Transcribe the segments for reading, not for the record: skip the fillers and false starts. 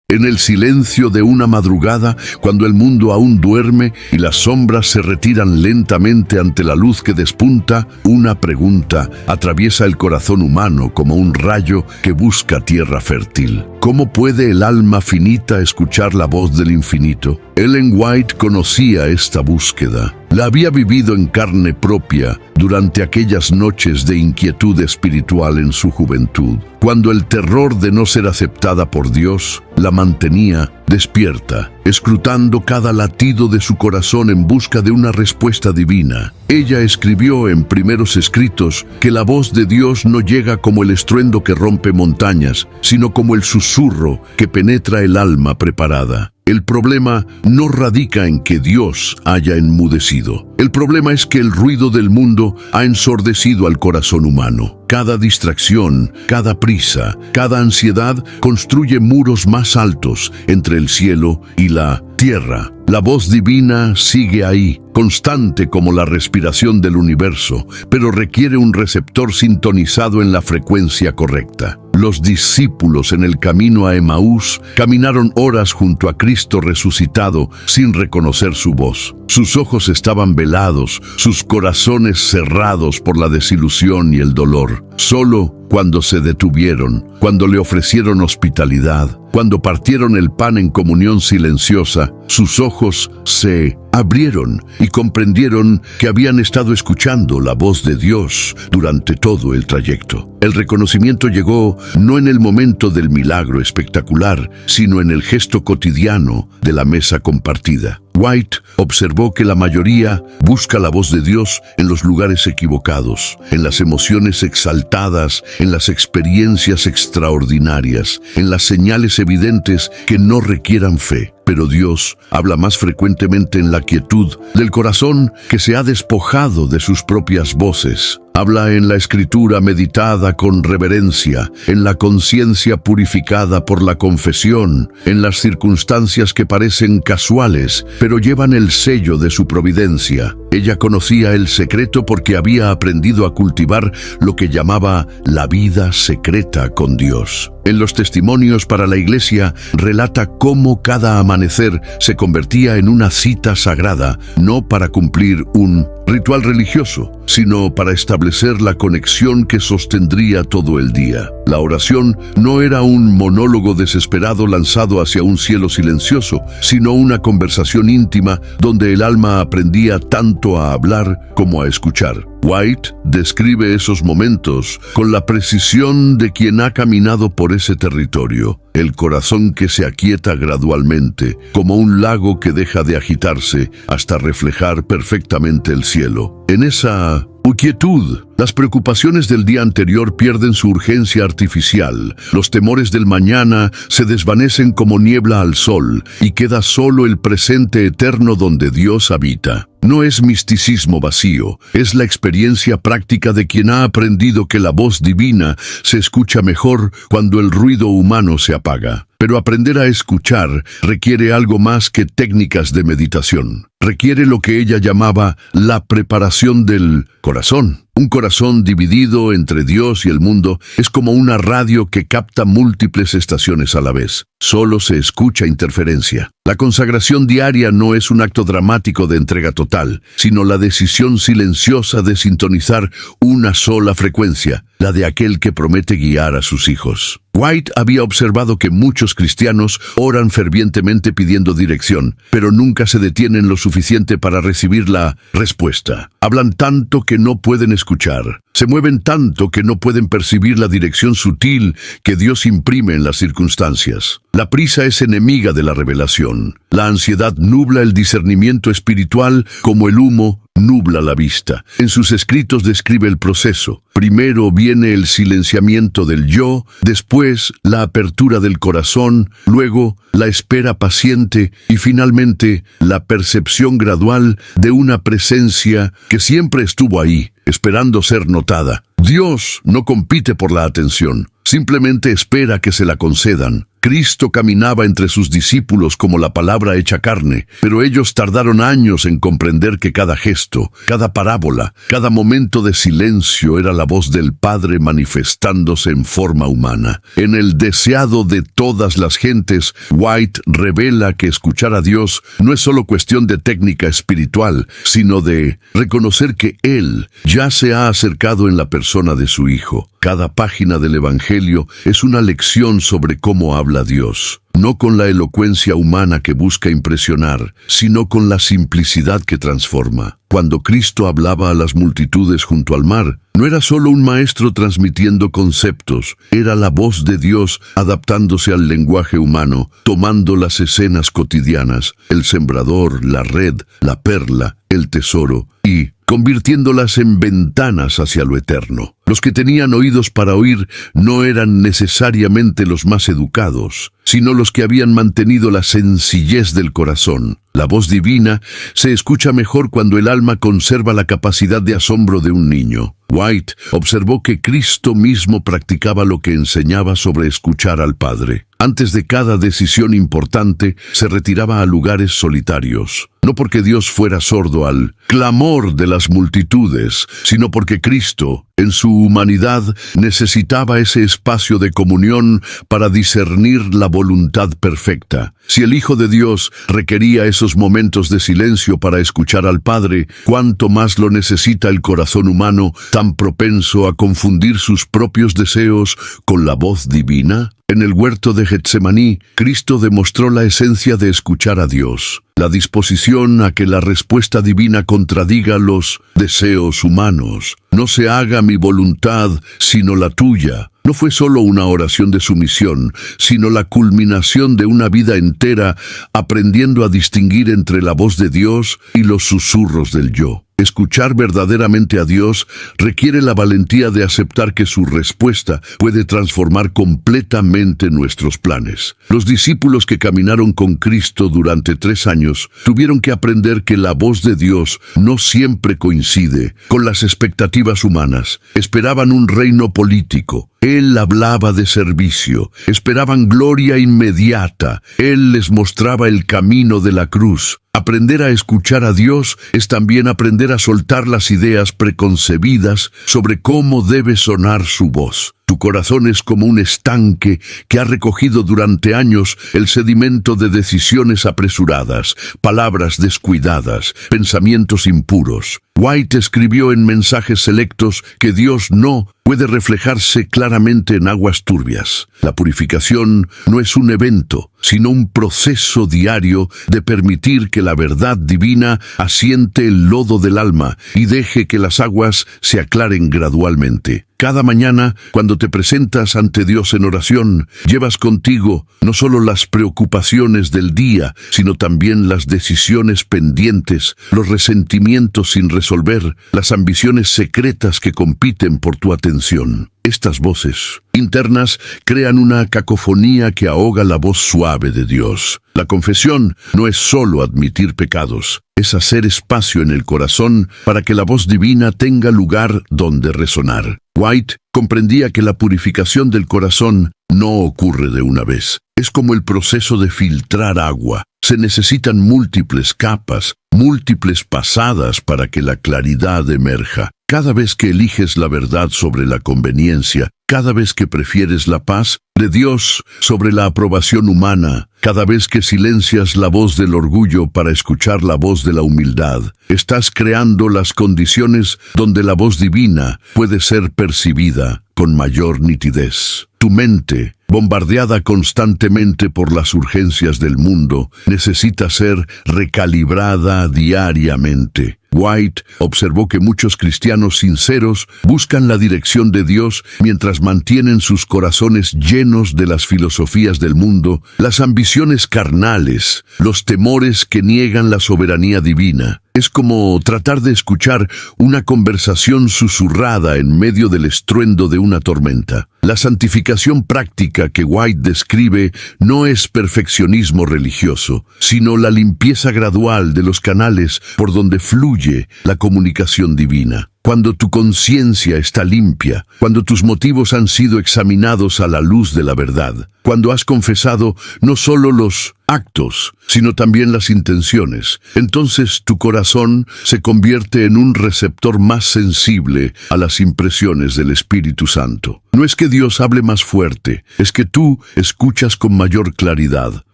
En el silencio de una madrugada, cuando el mundo aún duerme y las sombras se retiran lentamente ante la luz que despunta, una pregunta atraviesa el corazón humano como un rayo que busca tierra fértil. ¿Cómo puede el alma finita escuchar la voz del infinito? Ellen White conocía esta búsqueda. La había vivido en carne propia durante aquellas noches de inquietud espiritual en su juventud, cuando el terror de no ser aceptada por Dios la mantenía despierta, escrutando cada latido de su corazón en busca de una respuesta divina. Ella escribió en primeros escritos que la voz de Dios no llega como el estruendo que rompe montañas, sino como el susurro que penetra el alma preparada. El problema no radica en que Dios haya enmudecido. El problema es que el ruido del mundo ha ensordecido al corazón humano. Cada distracción, cada prisa, cada ansiedad construye muros más altos entre el cielo y la tierra. La voz divina sigue ahí, constante como la respiración del universo, pero requiere un receptor sintonizado en la frecuencia correcta. Los discípulos en el camino a Emaús caminaron horas junto a Cristo resucitado sin reconocer su voz. Sus ojos estaban velados, sus corazones cerrados por la desilusión y el dolor. Solo cuando se detuvieron, cuando le ofrecieron hospitalidad, cuando partieron el pan en comunión silenciosa, sus ojos se abrieron y comprendieron que habían estado escuchando la voz de Dios durante todo el trayecto. El reconocimiento llegó no en el momento del milagro espectacular, sino en el gesto cotidiano de la mesa compartida. White observó que la mayoría busca la voz de Dios en los lugares equivocados, en las emociones exaltadas, en las experiencias extraordinarias, en las señales evidentes que no requieran fe. Pero Dios habla más frecuentemente en la quietud del corazón que se ha despojado de sus propias voces. Habla en la escritura meditada con reverencia, en la conciencia purificada por la confesión, en las circunstancias que parecen casuales, pero llevan el sello de su providencia. Ella conocía el secreto porque había aprendido a cultivar lo que llamaba la vida secreta con Dios. En los testimonios para la iglesia relata cómo cada amanecer se convertía en una cita sagrada, no para cumplir un ritual religioso, sino para establecer la conexión que sostendría todo el día. La oración no era un monólogo desesperado lanzado hacia un cielo silencioso, sino una conversación íntima donde el alma aprendía tanto a hablar como a escuchar. White describe esos momentos con la precisión de quien ha caminado por ese territorio. El corazón que se aquieta gradualmente, como un lago que deja de agitarse hasta reflejar perfectamente el cielo. En esa quietud, las preocupaciones del día anterior pierden su urgencia artificial, los temores del mañana se desvanecen como niebla al sol y queda solo el presente eterno donde Dios habita. No es misticismo vacío, es la experiencia práctica de quien ha aprendido que la voz divina se escucha mejor cuando el ruido humano se apaga. Pero aprender a escuchar requiere algo más que técnicas de meditación. Requiere lo que ella llamaba la preparación del corazón. Un corazón dividido entre Dios y el mundo es como una radio que capta múltiples estaciones a la vez. Solo se escucha interferencia. La consagración diaria no es un acto dramático de entrega total, sino la decisión silenciosa de sintonizar una sola frecuencia, la de aquel que promete guiar a sus hijos. White había observado que muchos cristianos oran fervientemente pidiendo dirección, pero nunca se detienen lo suficiente para recibir la respuesta. Hablan tanto que no pueden escuchar. Se mueven tanto que no pueden percibir la dirección sutil que Dios imprime en las circunstancias. La prisa es enemiga de la revelación. La ansiedad nubla el discernimiento espiritual como el humo nubla la vista. En sus escritos describe el proceso. Primero viene el silenciamiento del yo, después la apertura del corazón, luego la espera paciente y finalmente la percepción gradual de una presencia que siempre estuvo ahí, esperando ser notada. Dios no compite por la atención, simplemente espera que se la concedan. Cristo caminaba entre sus discípulos como la palabra hecha carne, pero ellos tardaron años en comprender que cada gesto, cada parábola, cada momento de silencio era la voz del Padre manifestándose en forma humana. En el deseado de todas las gentes, White revela que escuchar a Dios no es solo cuestión de técnica espiritual, sino de reconocer que Él ya se ha acercado en la persona de su Hijo. Cada página del Evangelio es una lección sobre cómo habla Dios, no con la elocuencia humana que busca impresionar, sino con la simplicidad que transforma. Cuando Cristo hablaba a las multitudes junto al mar, no era solo un maestro transmitiendo conceptos, era la voz de Dios adaptándose al lenguaje humano, tomando las escenas cotidianas, el sembrador, la red, la perla, el tesoro, y convirtiéndolas en ventanas hacia lo eterno. Los que tenían oídos para oír no eran necesariamente los más educados, sino los que habían mantenido la sencillez del corazón. La voz divina se escucha mejor cuando el alma conserva la capacidad de asombro de un niño. White observó que Cristo mismo practicaba lo que enseñaba sobre escuchar al Padre. Antes de cada decisión importante, se retiraba a lugares solitarios. No porque Dios fuera sordo al clamor de las multitudes, sino porque Cristo, en su humanidad, necesitaba ese espacio de comunión para discernir la voluntad perfecta. Si el Hijo de Dios requería esos momentos de silencio para escuchar al Padre, ¿cuánto más lo necesita el corazón humano, tan propenso a confundir sus propios deseos con la voz divina? En el huerto de Getsemaní, Cristo demostró la esencia de escuchar a Dios, la disposición a que la respuesta divina contradiga los deseos humanos. No se haga mi voluntad, sino la tuya. No fue solo una oración de sumisión, sino la culminación de una vida entera aprendiendo a distinguir entre la voz de Dios y los susurros del yo. Escuchar verdaderamente a Dios requiere la valentía de aceptar que su respuesta puede transformar completamente nuestros planes. Los discípulos que caminaron con Cristo durante 3 años tuvieron que aprender que la voz de Dios no siempre coincide con las expectativas humanas. Esperaban un reino político. Él hablaba de servicio. Esperaban gloria inmediata. Él les mostraba el camino de la cruz. Aprender a escuchar a Dios es también aprender a soltar las ideas preconcebidas sobre cómo debe sonar su voz. Tu corazón es como un estanque que ha recogido durante años el sedimento de decisiones apresuradas, palabras descuidadas, pensamientos impuros. White escribió en Mensajes Selectos que Dios no puede reflejarse claramente en aguas turbias. La purificación no es un evento, sino un proceso diario de permitir que la verdad divina asiente el lodo del alma y deje que las aguas se aclaren gradualmente. Cada mañana, cuando te presentas ante Dios en oración, llevas contigo no solo las preocupaciones del día, sino también las decisiones pendientes, los resentimientos sin resolver, las ambiciones secretas que compiten por tu atención. Estas voces internas crean una cacofonía que ahoga la voz suave de Dios. La confesión no es solo admitir pecados, es hacer espacio en el corazón para que la voz divina tenga lugar donde resonar. White comprendía que la purificación del corazón no ocurre de una vez. Es como el proceso de filtrar agua. Se necesitan múltiples capas, múltiples pasadas para que la claridad emerja. Cada vez que eliges la verdad sobre la conveniencia, cada vez que prefieres la paz de Dios sobre la aprobación humana, cada vez que silencias la voz del orgullo para escuchar la voz de la humildad, estás creando las condiciones donde la voz divina puede ser percibida con mayor nitidez. Tu mente, bombardeada constantemente por las urgencias del mundo, necesita ser recalibrada diariamente. White observó que muchos cristianos sinceros buscan la dirección de Dios mientras mantienen sus corazones llenos de las filosofías del mundo, las ambiciones carnales, los temores que niegan la soberanía divina. Es como tratar de escuchar una conversación susurrada en medio del estruendo de una tormenta. La santificación práctica que White describe no es perfeccionismo religioso, sino la limpieza gradual de los canales por donde fluye la comunicación divina. cuando tu conciencia está limpia, cuando tus motivos han sido examinados a la luz de la verdad, cuando has confesado no solo los actos, sino también las intenciones, entonces tu corazón se convierte en un receptor más sensible a las impresiones del Espíritu Santo. No es que Dios hable más fuerte, es que tú escuchas con mayor claridad.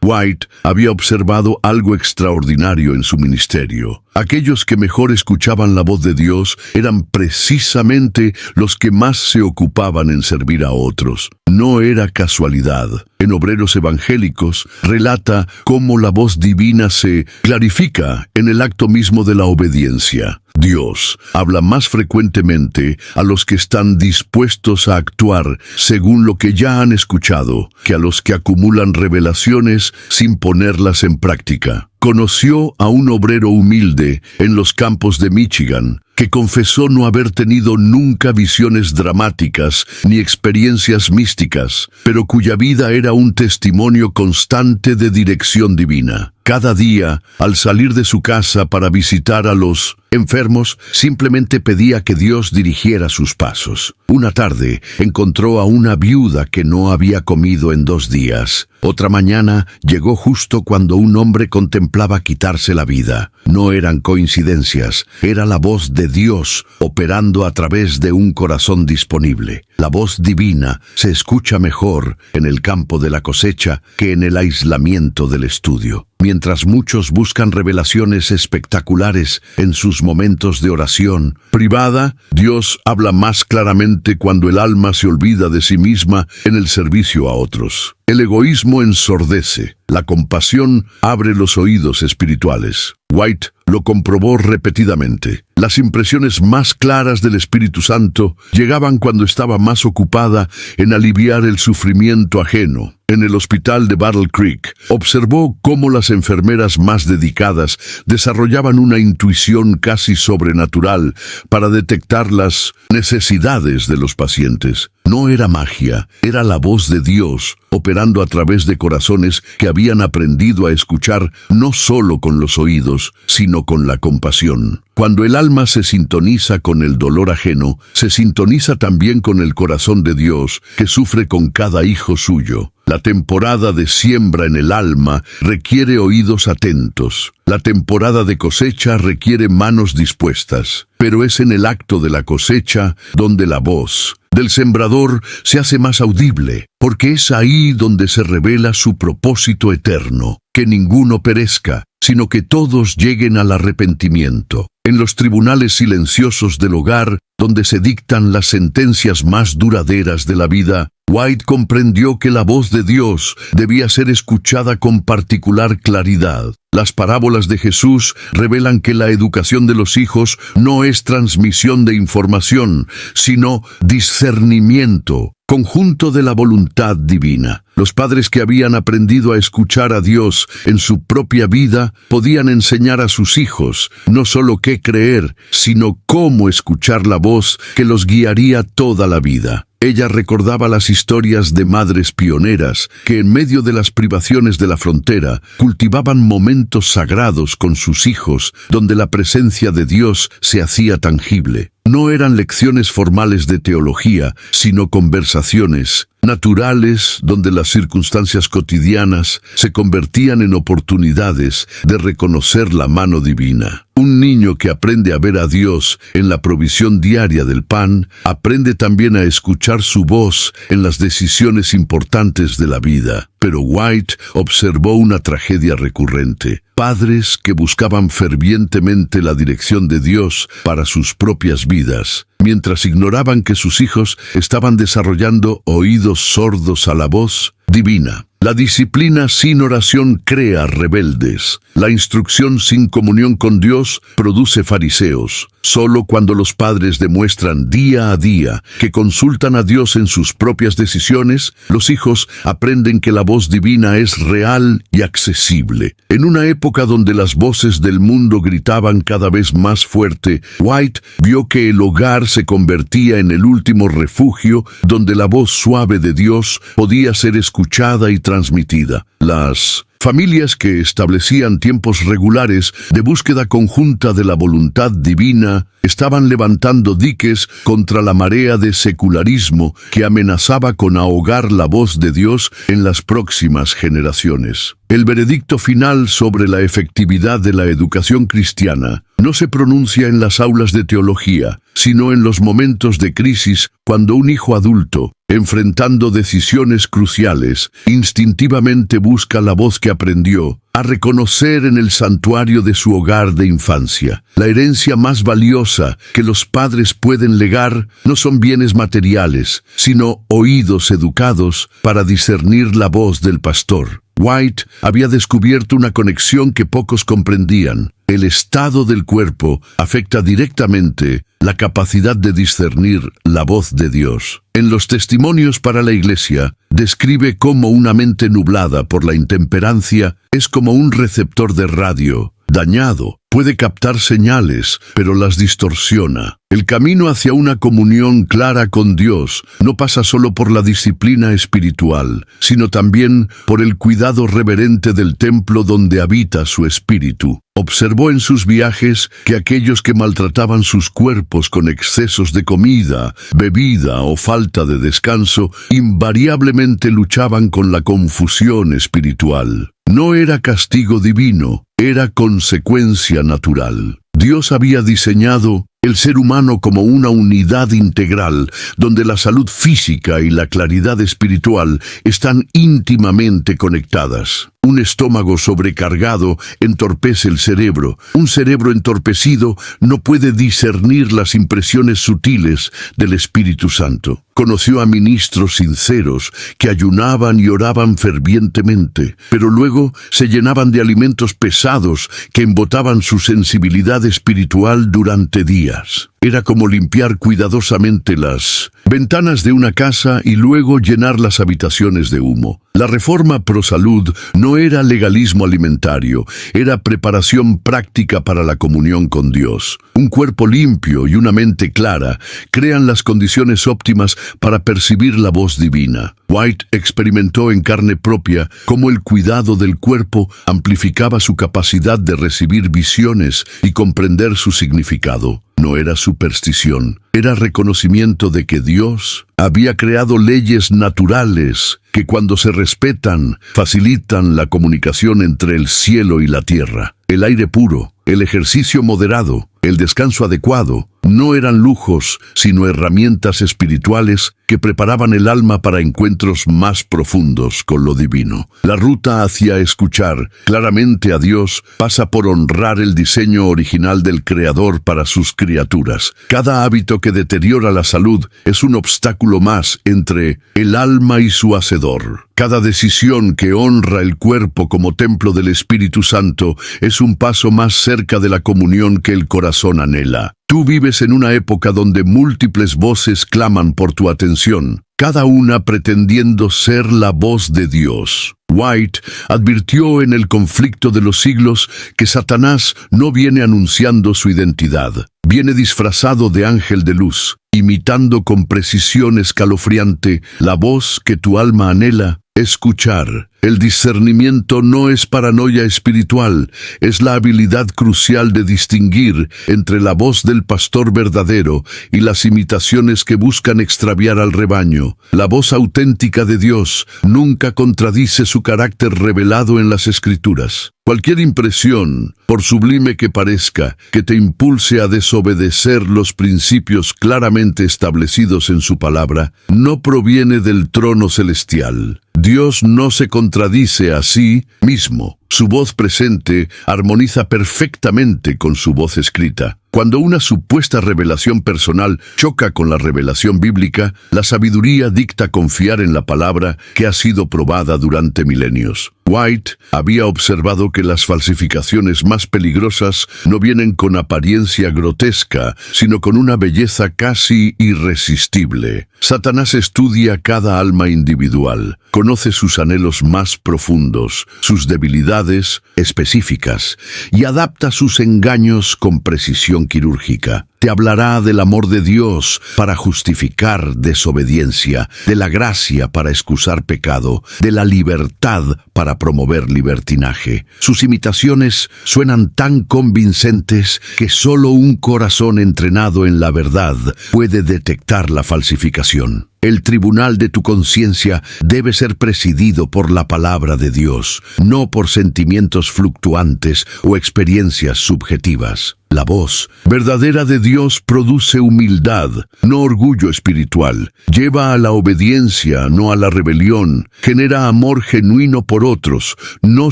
White había observado algo extraordinario en su ministerio. Aquellos que mejor escuchaban la voz de Dios eran precisamente los que más se ocupaban en servir a otros. No era casualidad. En Obreros Evangélicos relata cómo la voz divina se clarifica en el acto mismo de la obediencia. Dios habla más frecuentemente a los que están dispuestos a actuar según lo que ya han escuchado, que a los que acumulan revelaciones sin ponerlas en práctica. Conoció a un obrero humilde en los campos de Michigan, que confesó no haber tenido nunca visiones dramáticas ni experiencias místicas, pero cuya vida era un testimonio constante de dirección divina. Cada día, al salir de su casa para visitar a los enfermos, simplemente pedía que Dios dirigiera sus pasos. Una tarde, encontró a una viuda que no había comido en 2 días. Otra mañana, llegó justo cuando un hombre contemplaba quitarse la vida. No eran coincidencias, era la voz de Dios operando a través de un corazón disponible. La voz divina se escucha mejor en el campo de la cosecha que en el aislamiento del estudio. Mientras muchos buscan revelaciones espectaculares en sus momentos de oración privada, Dios habla más claramente cuando el alma se olvida de sí misma en el servicio a otros. El egoísmo ensordece, la compasión abre los oídos espirituales. White lo comprobó repetidamente. Las impresiones más claras del Espíritu Santo llegaban cuando estaba más ocupada en aliviar el sufrimiento ajeno. En el hospital de Battle Creek, observó cómo las enfermeras más dedicadas desarrollaban una intuición casi sobrenatural para detectar las necesidades de los pacientes. No era magia, era la voz de Dios operando a través de corazones que habían aprendido a escuchar no solo con los oídos, sino con la compasión. Cuando el alma se sintoniza con el dolor ajeno, se sintoniza también con el corazón de Dios, que sufre con cada hijo suyo. La temporada de siembra en el alma requiere oídos atentos. La temporada de cosecha requiere manos dispuestas. Pero es en el acto de la cosecha donde la voz del sembrador se hace más audible, porque es ahí donde se revela su propósito eterno, que ninguno perezca, sino que todos lleguen al arrepentimiento. En los tribunales silenciosos del hogar, donde se dictan las sentencias más duraderas de la vida, White comprendió que la voz de Dios debía ser escuchada con particular claridad. Las parábolas de Jesús revelan que la educación de los hijos no es transmisión de información, sino discernimiento, conjunto de la voluntad divina. Los padres que habían aprendido a escuchar a Dios en su propia vida podían enseñar a sus hijos no solo qué creer, sino cómo escuchar la voz que los guiaría toda la vida. Ella recordaba las historias de madres pioneras que en medio de las privaciones de la frontera cultivaban momentos sagrados con sus hijos donde la presencia de Dios se hacía tangible. No eran lecciones formales de teología, sino conversaciones naturales donde las circunstancias cotidianas se convertían en oportunidades de reconocer la mano divina. Un niño que aprende a ver a Dios en la provisión diaria del pan, aprende también a escuchar su voz en las decisiones importantes de la vida. Pero White observó una tragedia recurrente. Padres que buscaban fervientemente la dirección de Dios para sus propias vidas, mientras ignoraban que sus hijos estaban desarrollando oídos sordos a la voz divina. La disciplina sin oración crea rebeldes. La instrucción sin comunión con Dios produce fariseos. Solo cuando los padres demuestran día a día que consultan a Dios en sus propias decisiones, los hijos aprenden que la voz divina es real y accesible. En una época donde las voces del mundo gritaban cada vez más fuerte, White vio que el hogar se convertía en el último refugio donde la voz suave de Dios podía ser escuchada y transmitida. Las Familias que establecían tiempos regulares de búsqueda conjunta de la voluntad divina estaban levantando diques contra la marea de secularismo que amenazaba con ahogar la voz de Dios en las próximas generaciones. El veredicto final sobre la efectividad de la educación cristiana no se pronuncia en las aulas de teología, sino en los momentos de crisis cuando un hijo adulto, enfrentando decisiones cruciales, instintivamente busca la voz que aprendió a reconocer en el santuario de su hogar de infancia. La herencia más valiosa que los padres pueden legar no son bienes materiales, sino oídos educados para discernir la voz del pastor. White había descubierto una conexión que pocos comprendían. El estado del cuerpo afecta directamente la capacidad de discernir la voz de Dios. En los testimonios para la Iglesia, describe cómo una mente nublada por la intemperancia es como un receptor de radio dañado. Puede captar señales, pero las distorsiona. El camino hacia una comunión clara con Dios no pasa solo por la disciplina espiritual, sino también por el cuidado reverente del templo donde habita su espíritu. Observó en sus viajes que aquellos que maltrataban sus cuerpos con excesos de comida, bebida o falta de descanso, invariablemente luchaban con la confusión espiritual. No era castigo divino, era consecuencia natural. Dios había diseñado el ser humano como una unidad integral, donde la salud física y la claridad espiritual están íntimamente conectadas. Un estómago sobrecargado entorpece el cerebro. Un cerebro entorpecido no puede discernir las impresiones sutiles del Espíritu Santo. Conoció a ministros sinceros que ayunaban y oraban fervientemente, pero luego se llenaban de alimentos pesados que embotaban su sensibilidad espiritual durante días. Era como limpiar cuidadosamente las ventanas de una casa y luego llenar las habitaciones de humo. La reforma pro salud no era legalismo alimentario, era preparación práctica para la comunión con Dios. Un cuerpo limpio y una mente clara crean las condiciones óptimas para percibir la voz divina. White experimentó en carne propia cómo el cuidado del cuerpo amplificaba su capacidad de recibir visiones y comprender su significado. No era superstición, era reconocimiento de que Dios había creado leyes naturales que cuando se respetan, facilitan la comunicación entre el cielo y la tierra. El aire puro, el ejercicio moderado, el descanso adecuado, no eran lujos, sino herramientas espirituales que preparaban el alma para encuentros más profundos con lo divino. La ruta hacia escuchar claramente a Dios pasa por honrar el diseño original del Creador para sus criaturas. Cada hábito que deteriora la salud es un obstáculo más entre el alma y su Hacedor. Cada decisión que honra el cuerpo como templo del Espíritu Santo es un paso más cerca de la comunión que el corazón anhela. Tú vives en una época donde múltiples voces claman por tu atención, cada una pretendiendo ser la voz de Dios. White advirtió en El conflicto de los siglos que Satanás no viene anunciando su identidad. Viene disfrazado de ángel de luz, imitando con precisión escalofriante la voz que tu alma anhela escuchar. El discernimiento no es paranoia espiritual, es la habilidad crucial de distinguir entre la voz del pastor verdadero y las imitaciones que buscan extraviar al rebaño. La voz auténtica de Dios nunca contradice su carácter revelado en las Escrituras. Cualquier impresión, por sublime que parezca, que te impulse a desobedecer los principios claramente establecidos en su palabra, no proviene del trono celestial. Dios no se contradice a sí mismo. Su voz presente armoniza perfectamente con su voz escrita. Cuando una supuesta revelación personal choca con la revelación bíblica, la sabiduría dicta confiar en la palabra que ha sido probada durante milenios. White había observado que las falsificaciones más peligrosas no vienen con apariencia grotesca, sino con una belleza casi irresistible. Satanás estudia cada alma individual, conoce sus anhelos más profundos, sus debilidades específicas, y adapta sus engaños con precisión quirúrgica. te hablará del amor de Dios para justificar desobediencia, de la gracia para excusar pecado, de la libertad para promover libertinaje. Sus imitaciones suenan tan convincentes que solo un corazón entrenado en la verdad puede detectar la falsificación. El tribunal de tu conciencia debe ser presidido por la palabra de Dios, no por sentimientos fluctuantes o experiencias subjetivas. La voz verdadera de Dios produce humildad, no orgullo espiritual. Lleva a la obediencia, no a la rebelión. Genera amor genuino por otros, no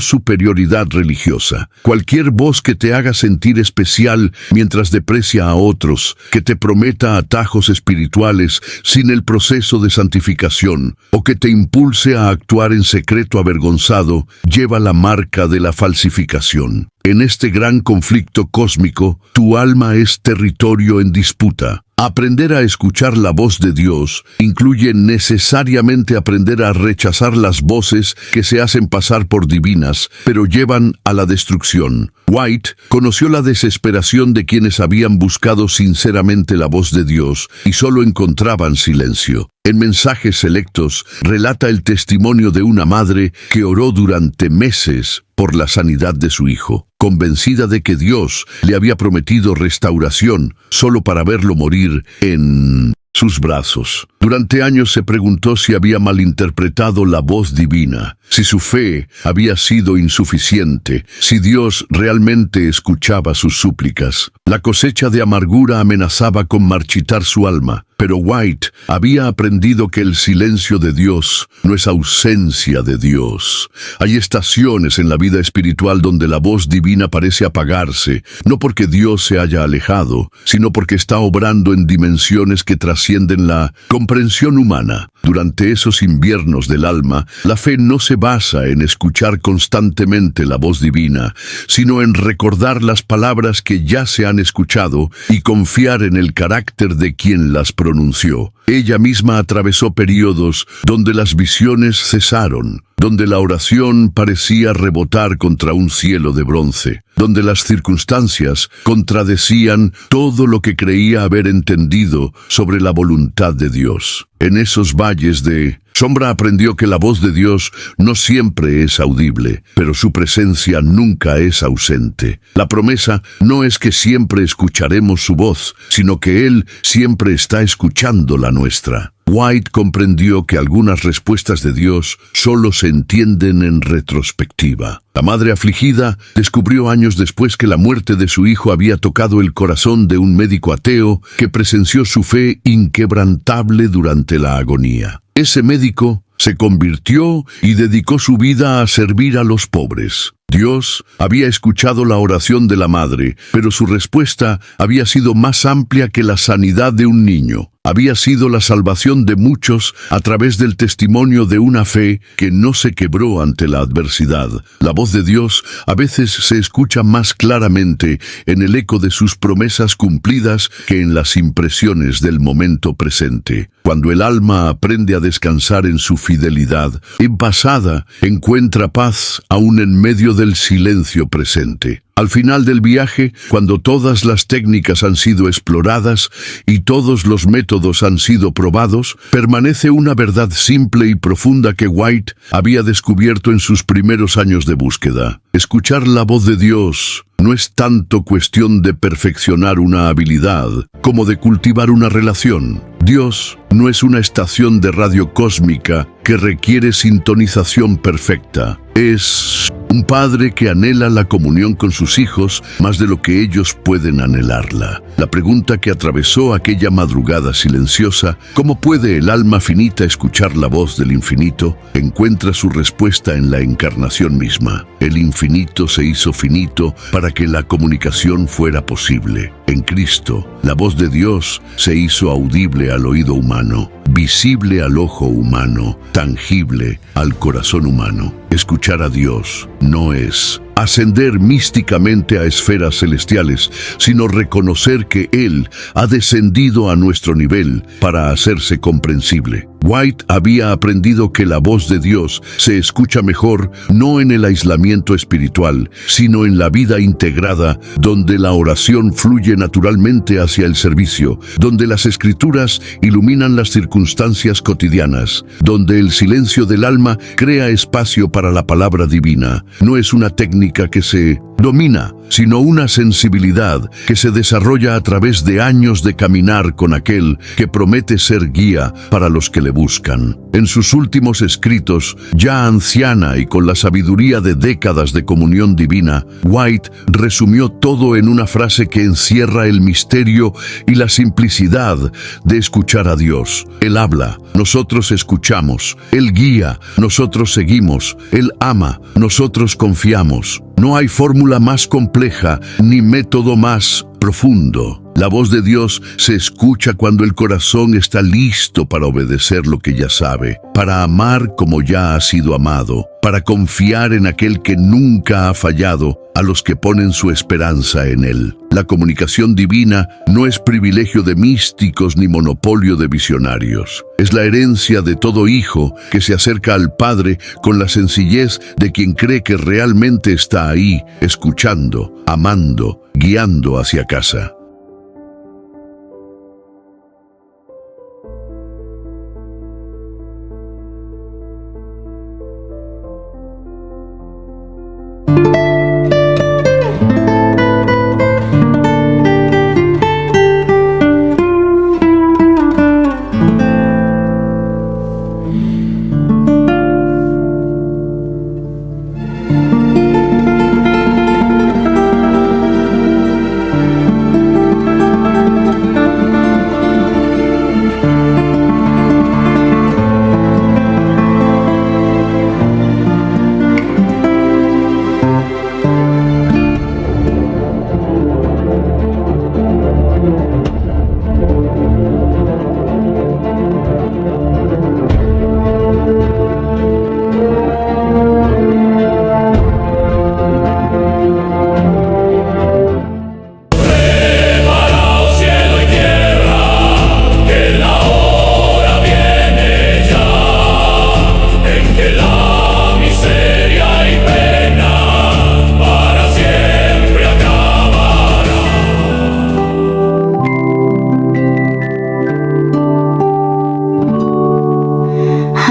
superioridad religiosa. Cualquier voz que te haga sentir especial mientras deprecia a otros, que te prometa atajos espirituales sin el proceso de santificación, o que te impulse a actuar en secreto avergonzado, lleva la marca de la falsificación. En este gran conflicto cósmico, tu alma es territorio en disputa. Aprender a escuchar la voz de Dios incluye necesariamente aprender a rechazar las voces que se hacen pasar por divinas, pero llevan a la destrucción. White conoció la desesperación de quienes habían buscado sinceramente la voz de Dios y solo encontraban silencio. En Mensajes Selectos relata el testimonio de una madre que oró durante meses por la sanidad de su hijo, convencida de que Dios le había prometido restauración solo para verlo morir en sus brazos. Durante años se preguntó si había malinterpretado la voz divina, si su fe había sido insuficiente, si Dios realmente escuchaba sus súplicas. La cosecha de amargura amenazaba con marchitar su alma, pero White había aprendido que el silencio de Dios no es ausencia de Dios. Hay estaciones en la vida espiritual donde la voz divina parece apagarse, no porque Dios se haya alejado, sino porque está obrando en dimensiones que trascienden la comprensión humana. Durante esos inviernos del alma, la fe no se basa en escuchar constantemente la voz divina, sino en recordar las palabras que ya se han escuchado y confiar en el carácter de quien las pronunció. Ella misma atravesó periodos donde las visiones cesaron, donde la oración parecía rebotar contra un cielo de bronce, donde las circunstancias contradecían todo lo que creía haber entendido sobre la voluntad de Dios. En esos valles de sombra aprendió que la voz de Dios no siempre es audible, pero su presencia nunca es ausente. La promesa no es que siempre escucharemos su voz, sino que Él siempre está escuchando la nuestra. White comprendió que algunas respuestas de Dios solo se entienden en retrospectiva. La madre afligida descubrió años después que la muerte de su hijo había tocado el corazón de un médico ateo que presenció su fe inquebrantable durante la agonía. Ese médico se convirtió y dedicó su vida a servir a los pobres. Dios había escuchado la oración de la madre, pero su respuesta había sido más amplia que la sanidad de un niño. Había sido la salvación de muchos a través del testimonio de una fe que no se quebró ante la adversidad. La voz de Dios a veces se escucha más claramente en el eco de sus promesas cumplidas que en las impresiones del momento presente. Cuando el alma aprende a descansar en su fidelidad, envasada, encuentra paz aún en medio del silencio presente. Al final del viaje, cuando todas las técnicas han sido exploradas y todos los métodos han sido probados, permanece una verdad simple y profunda que White había descubierto en sus primeros años de búsqueda. Escuchar la voz de Dios no es tanto cuestión de perfeccionar una habilidad como de cultivar una relación. Dios no es una estación de radio cósmica que requiere sintonización perfecta. Es un padre que anhela la comunión con sus hijos más de lo que ellos pueden anhelarla. La pregunta que atravesó aquella madrugada silenciosa, ¿cómo puede el alma finita escuchar la voz del infinito?, encuentra su respuesta en la encarnación misma. El infinito se hizo finito para que la comunicación fuera posible. En Cristo, la voz de Dios se hizo audible al oído humano, visible al ojo humano, tangible al corazón humano. Escuchar a Dios no es ascender místicamente a esferas celestiales, sino reconocer que Él ha descendido a nuestro nivel para hacerse comprensible. White había aprendido que la voz de Dios se escucha mejor no en el aislamiento espiritual, sino en la vida integrada, donde la oración fluye naturalmente hacia el servicio, donde las escrituras iluminan las circunstancias cotidianas, donde el silencio del alma crea espacio para la palabra divina. No es una técnica que se domina, sino una sensibilidad que se desarrolla a través de años de caminar con aquel que promete ser guía para los que le buscan. En sus últimos escritos, ya anciana y con la sabiduría de décadas de comunión divina, White resumió todo en una frase que encierra el misterio y la simplicidad de escuchar a Dios. Él habla, nosotros escuchamos. Él guía, nosotros seguimos. Él ama, nosotros confiamos. No hay fórmula más compleja ni método más profundo. La voz de Dios se escucha cuando el corazón está listo para obedecer lo que ya sabe, para amar como ya ha sido amado, para confiar en aquel que nunca ha fallado a los que ponen su esperanza en Él. La comunicación divina no es privilegio de místicos ni monopolio de visionarios. Es la herencia de todo hijo que se acerca al Padre con la sencillez de quien cree que realmente está ahí, escuchando, amando, guiando hacia casa.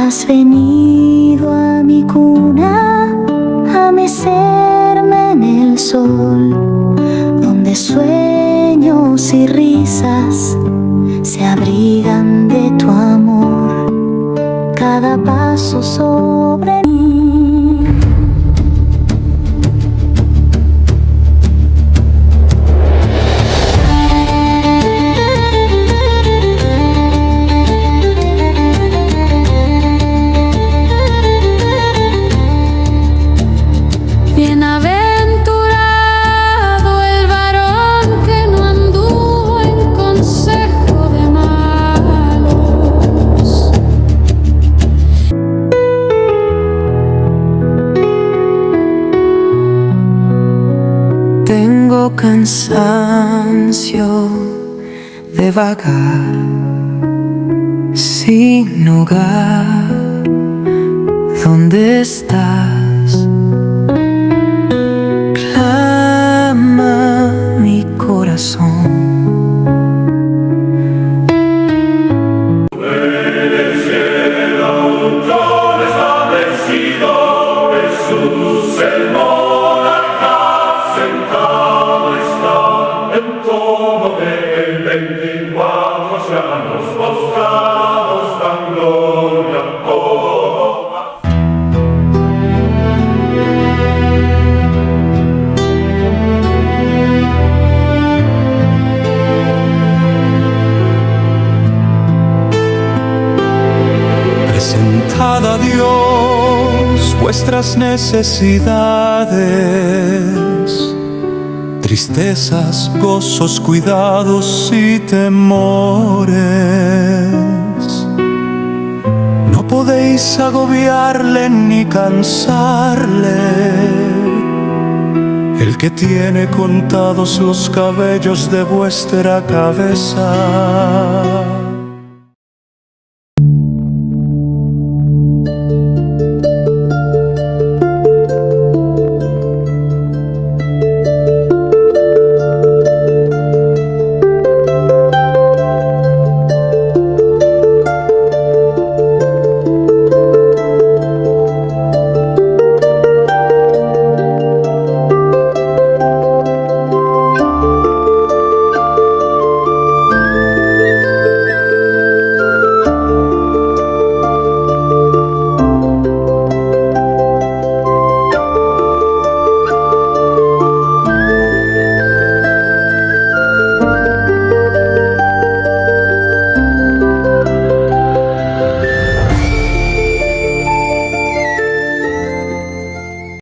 Has venido a mi cuna a mecerme en el sol, donde sueños y risas se abrigan de tu amor. Cada paso sobre mí tengo cansancio de vagar sin hogar. ¿Dónde estás? Clama mi corazón. Presentad a Dios vuestras necesidades, tristezas, gozos, cuidados y temores. No podéis agobiarle ni cansarle, que tiene contados los cabellos de vuestra cabeza.